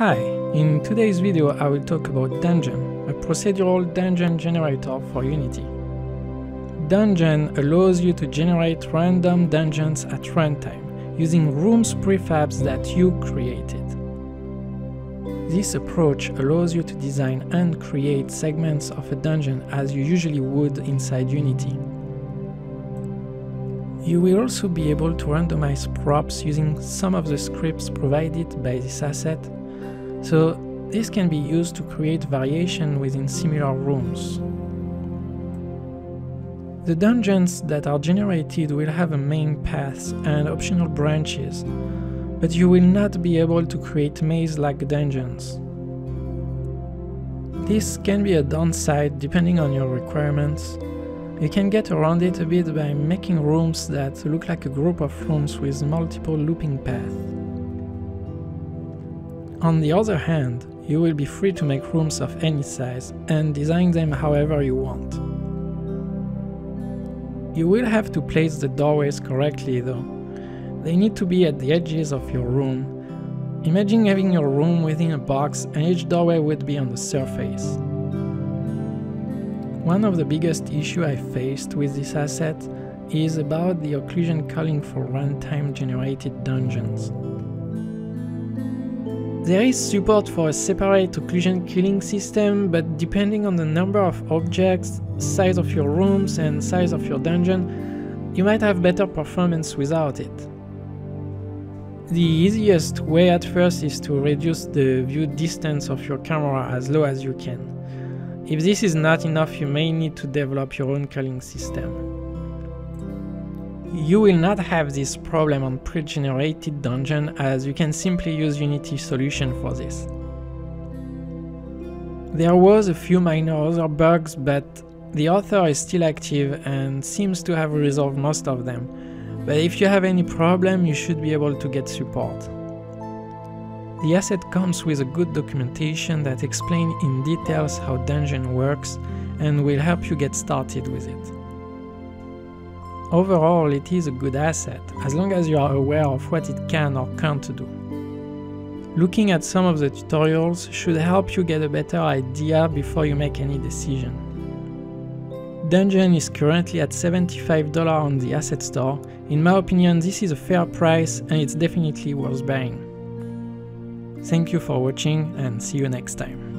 Hi, in today's video I will talk about Dungen, a procedural dungeon generator for Unity. Dungen allows you to generate random dungeons at runtime, using rooms prefabs that you created. This approach allows you to design and create segments of a dungeon as you usually would inside Unity. You will also be able to randomize props using some of the scripts provided by this asset, so this can be used to create variation within similar rooms. The dungeons that are generated will have a main path and optional branches, but you will not be able to create maze-like dungeons. This can be a downside depending on your requirements. You can get around it a bit by making rooms that look like a group of rooms with multiple looping paths. On the other hand, you will be free to make rooms of any size and design them however you want. You will have to place the doorways correctly though. They need to be at the edges of your room. Imagine having your room within a box and each doorway would be on the surface. One of the biggest issues I faced with this asset is about the occlusion culling for runtime generated dungeons. There is support for a separate occlusion killing system, but depending on the number of objects, size of your rooms and size of your dungeon, you might have better performance without it. The easiest way at first is to reduce the view distance of your camera as low as you can. If this is not enough, you may need to develop your own culling system. You will not have this problem on pre-generated dungeon, as you can simply use Unity solution for this. There was a few minor other bugs, but the author is still active and seems to have resolved most of them. But if you have any problem, you should be able to get support. The asset comes with a good documentation that explains in details how Dungen works and will help you get started with it. Overall, it is a good asset, as long as you are aware of what it can or can't do. Looking at some of the tutorials should help you get a better idea before you make any decision. Dungen is currently at $75 on the asset store. In my opinion, this is a fair price and it's definitely worth buying. Thank you for watching and see you next time.